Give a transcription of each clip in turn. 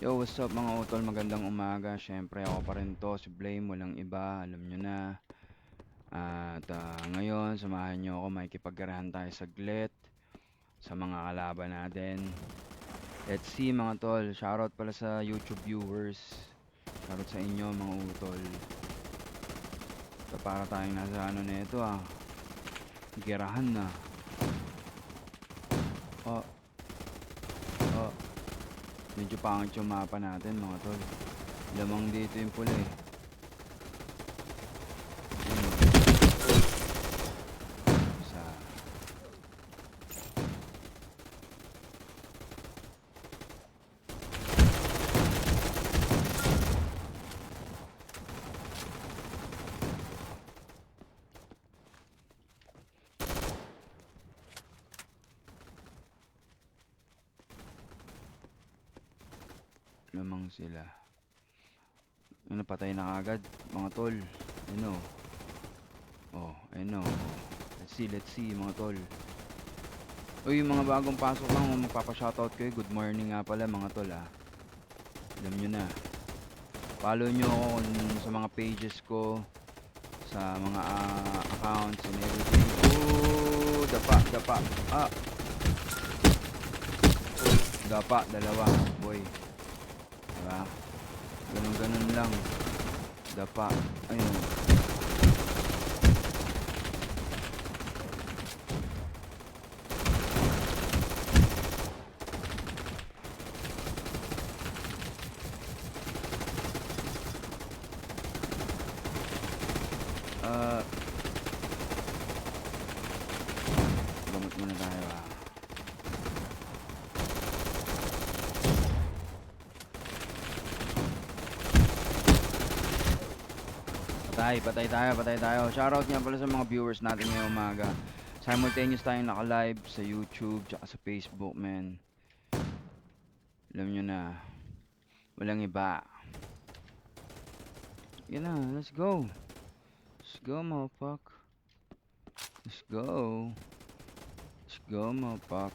Yo, what's up mga utol? Magandang umaga. Siyempre ako pa rin to, si Blame, walang iba, alam nyo na. At ngayon, samahan nyo ako, makikipagkarahan tayo saglit sa mga kalaban natin. Let's see mga tol, shoutout pala sa YouTube viewers. Shoutout sa inyo mga utol. So, para tayong nasa ano na ito gerahan na. Oh, oh, medyo pangit yung mapa natin mga tol. Lamang dito yung pula eh. Sa lamang sila. Ano, patay na agad mga tol. Ano? Oh, ano? Let's see mga tol. Uy, yung mga bagong pasok lang, magpapa-shoutout kayo. Good morning nga pala mga tol Alam nyo na. Follow nyo ako sa mga pages ko, sa mga accounts and everything. Oh, dapa. Dapa, dalawa, boy. Diba? Ganun lang. Dapa. Ayun. Gamot muna tayo Patay tayo. Shoutout nga pala sa mga viewers natin ngayong umaga. Simultaneous tayong naka-live sa YouTube tsaka sa Facebook, man. Alam nyo na. Walang iba. Yan na, let's go. Let's go, motherfuck. Let's go, motherfuck.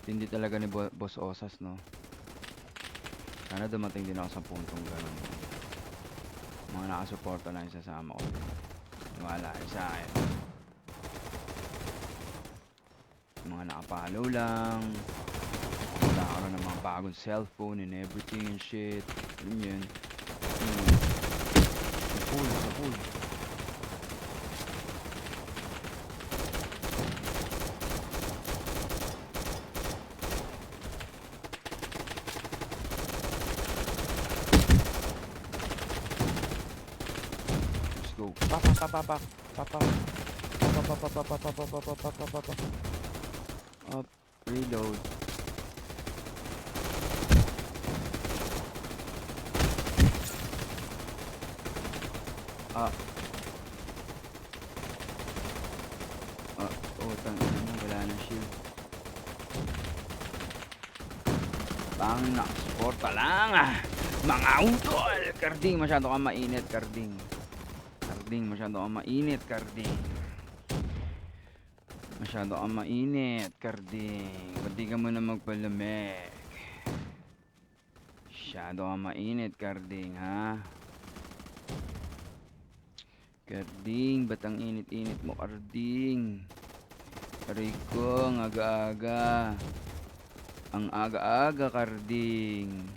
Hindi talaga ni Boss Osas, no? Sana dumating din ako sa puntong gano'n. Mga nakasuporta lang isasama ko. Wala sa akin. Mga nakapalo lang. Nagkakaroon ng mga bagong cellphone and everything and shit. Alam yun. Sa pool. Let's go. Up. Reload. Tangina mo, wala na shield. Bang nakasporta lang mga utol. Karding, masyado kang mainit, Karding. Masyado kang mainit, Karding. Pati ka muna magpalamig. Masyado kang mainit, Karding, ha? Karding, ba't ang init-init mo, Karding? Aray ko, ang aga-aga. Ang aga-aga, Karding.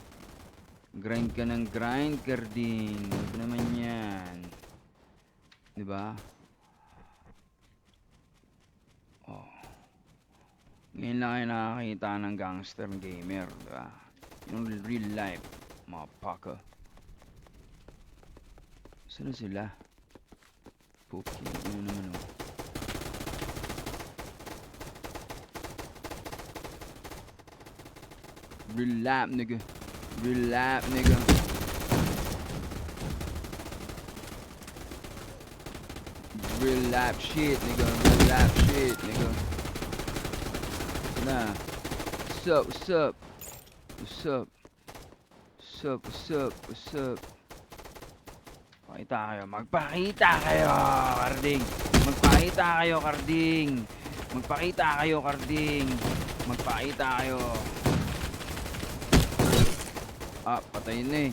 Grind ka ng grind, Karding. Ano naman yan? Diba? Oh. Ngayon lang kayo nakakita ng gangster gamer, diba? Yung real life, mga paka. Saan na sila? Puki, ano naman oh. Real life, nigga. Real life, nigga. Real life shit, nigga. Nah. What's up? Magpakita kayo, Karding. Magpakita kayo. Patay na eh.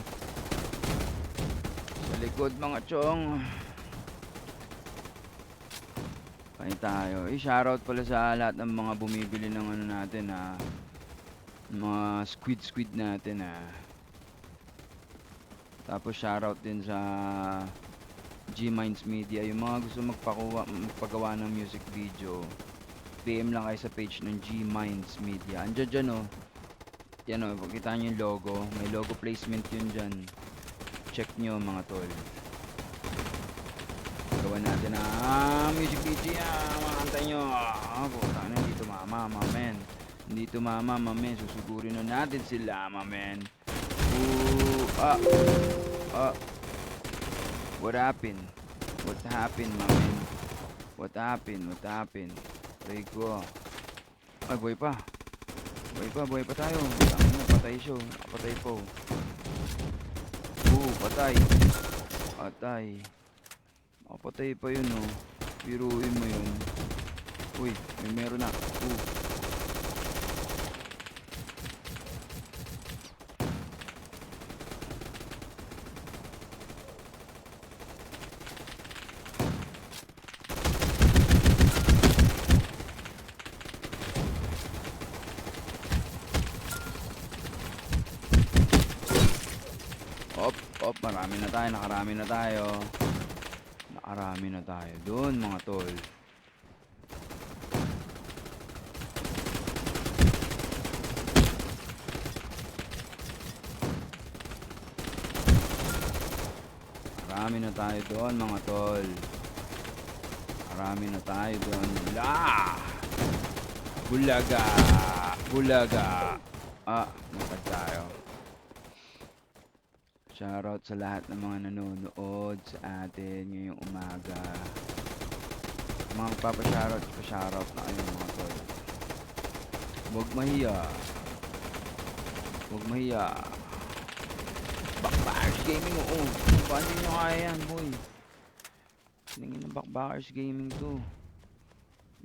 Sa likod mga chong. Patay tayo. Shoutout pala sa lahat ng mga bumibili ng ano natin mga squid natin Tapos shoutout din sa G-Minds Media. Yung mga gusto magpagawa ng music video, PM lang kayo sa page ng G-Minds Media. Andiyan dyan Yan pagkita nyo yung logo. May logo placement yun dyan. Check nyo mga tol. Gawa natin music video mga kanta nyo. Puta na, hindi tumama mamen. Hindi tumama mamen. Susugurin na natin sila mamen. What happened? What happened mamen? What happened? Rico. Ay, buhay pa tayo. Patay siya. Patay po. Patay. Patay pa yun Biruin mo yun. Uy, meron na. Nakarami na tayo. Doon mga tol. Marami na tayo doon mga tol. Bulaga. Matag tayo. Shoutout sa lahat ng mga nanonood sa atin ngayong umaga. Mga magpapa-shoutout na kayo mga tol. Huwag mahiya. Backbackers Gaming paano nyo kaya yan boy? Tingin ng Backbackers Gaming to.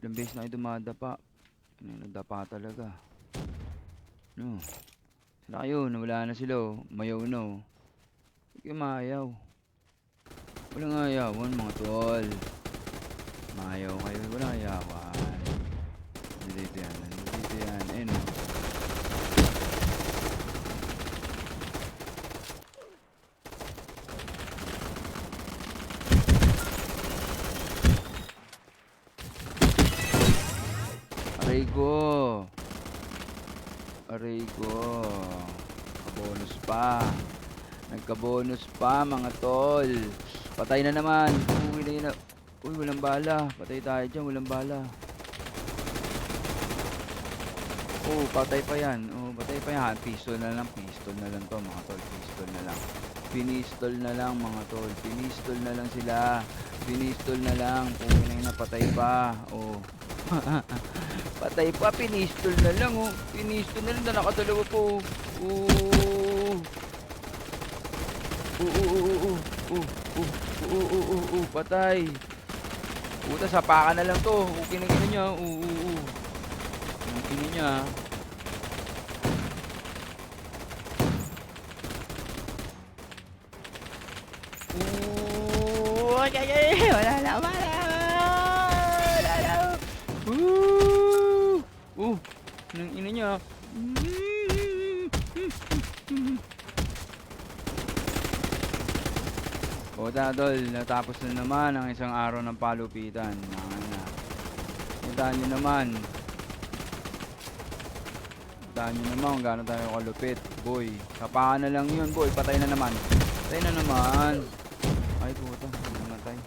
Ilang beses na kayo dumadapa. Nadapa talaga. Sila kayo, nawala na sila mayaw na mayaw. Walang ayawan mga tol. Mayaw kayo, walang ayawan. Dito yan. Aray ko. Nagka-bonus pa mga tol. Patay na naman. Uy, walang bala. Patay tayo dyan, walang bala. Patay pa yan. Pistol na lang to mga tol. Pinistol na lang mga tol. Pinistol na lang sila. Pinistol na lang. Patay pa. Patay pa. Pinistol na lang na nakadalawa po. Patay. Puta, sapakan na lang to. Kinagina niya. Kinagina niya. Wala na. Kinagina niya. Tol, natapos na naman ang isang araw ng palupitan. Tandaan nyo naman kung gaano tayo kalupit, boy. Kapakan na lang yun, boy. Patay na naman. Ay, puta, namatay.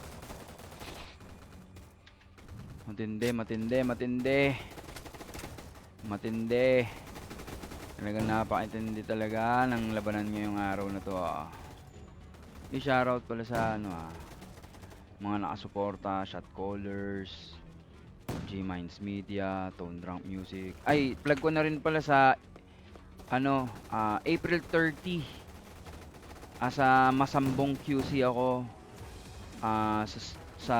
Matindi. Talagang napakaintindi talaga ng labanan ngayong araw na to. I-shoutout pala sa mga nakasuporta, Shot Callers, G-Minds Media, Tone Drunk Music. Ay, plug ko na rin pala sa April 30. Sa Masambong QC ako. Sa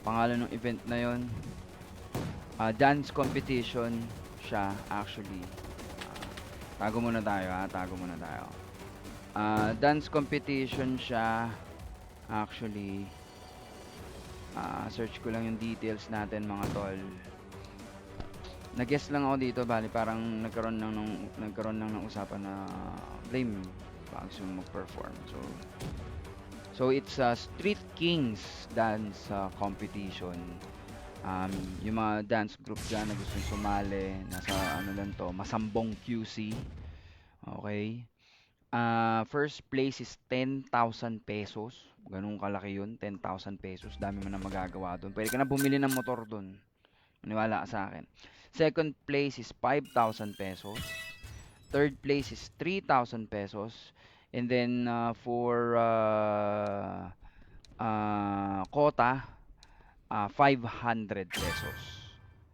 pangalan ng event na yon. Dance competition siya actually. Tago muna tayo ha, tago muna tayo. Dance competition siya. Actually, search ko lang yung details natin mga tol. Nag-guess lang ako dito, bali parang nagkaroon lang ng usapan na blame pag gusto mo mag-perform. So it's a Street Kings dance competition. Yung mga dance group dyan na gusto sumali, nasa ano lang to, Masambong QC. Okay. First place is 10,000 pesos. Ganun kalaki yun, 10,000 pesos. Dami mo na magagawa doon. Pwede ka na bumili ng motor doon. Maniwala ka sa akin. Second place is 5,000 pesos. Third place is 3,000 pesos. And then for quota, 500 pesos.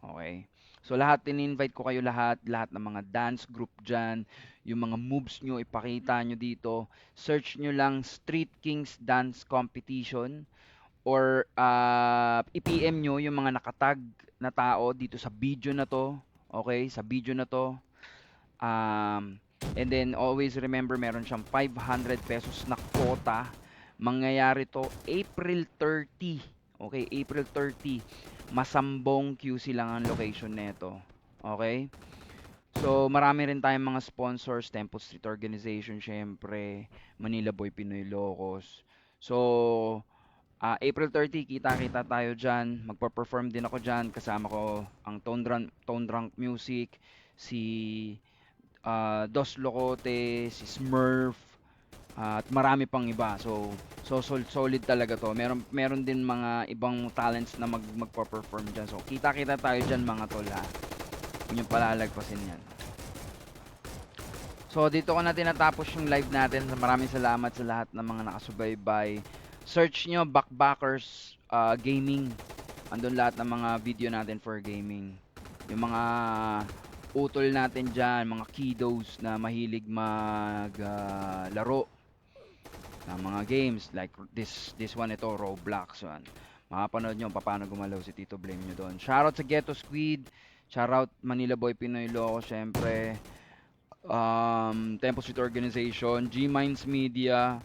Okay? So lahat, in-invite ko kayo lahat ng mga dance group dyan, yung mga moves nyo, ipakita nyo dito. Search nyo lang Street Kings Dance Competition or i-PM nyo yung mga nakatag na tao dito sa video na to. Okay? Sa video na to. And then always remember, meron siyang 500 pesos na quota. Mangyayari to April 30. Okay, April 30. Masambong QC lang ang location nito. Okay? So, marami rin tayong mga sponsors, Temple Street Organization, syempre, Manila Boy Pinoy Locos. So, April 30, kita-kita tayo dyan. Magpa-perform din ako dyan. Kasama ko ang Tone Drunk Music, si Dos Locote, si Smurf, at marami pang iba. So solid talaga to. Meron din mga ibang talents na magpo-perform diyan. So kita-kita tayo diyan mga tol ha. Huwag niyo palalagpasin 'yan. So dito ko na tinatapos yung live natin. Maraming salamat sa lahat ng mga nakasubaybay. Search nyo Backbackers Gaming. Andun lahat ng mga video natin for gaming. Yung mga utol natin dyan, mga kiddos na mahilig maglaro ng mga games like this one, ito Roblox one. Makapanood nyo paano gumalaw si Tito Blame nyo doon. Shoutout sa Ghetto Squid, shoutout Manila Boy Pinoy Loco, syempre Temple Street Organization, G-Minds Media,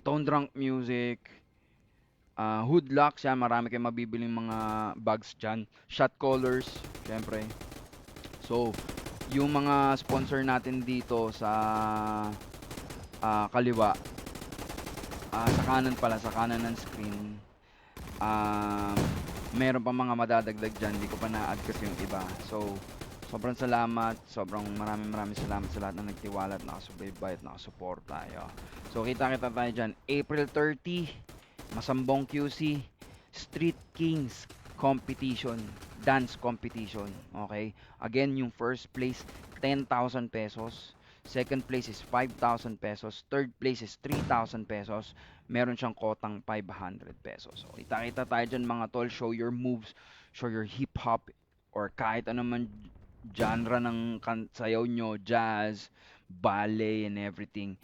Tone Drunk Music, Hoodlocks, yan, marami kayong mabibiling mga bags dyan. Shot Callers, syempre. So, yung mga sponsor natin dito sa kaliwa, sa kanan pala, sa kanan ng screen, meron pa mga madadagdag dyan, hindi ko pa na-add kasi yung iba. So, sobrang salamat, maraming salamat sa lahat na nagtiwala at nakasubaybay at nakasuporta. So, kita-kita tayo dyan. April 30, Masambong QC, Street Kings Competition, Dance Competition. Okay? Again, yung first place, 10,000 pesos. Second place is 5,000 pesos. Third place is 3,000 pesos. Meron siyang kotang 500 pesos. So, kita-kita tayo dyan mga tol. Show your moves, show your hip-hop, or kahit ano man genre ng sayaw nyo, jazz, ballet, and everything.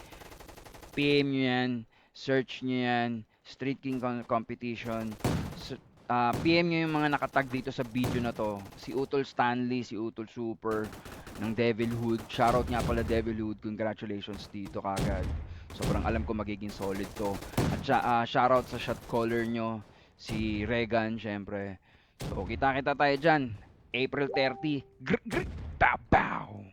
PM nyo yan, search nyo yan, Street King Competition. PM nyo yung mga nakatag dito sa video na to. Si Utol Stanley, si Utol Super ng Devilhood. Shoutout nga pala Devilhood. Congratulations dito kagad. Sobrang alam ko magiging solid to. At shoutout sa shot caller nyo, si Regan, syempre. So, kita-kita tayo dyan. April 30. Grr, grr, pow, pow.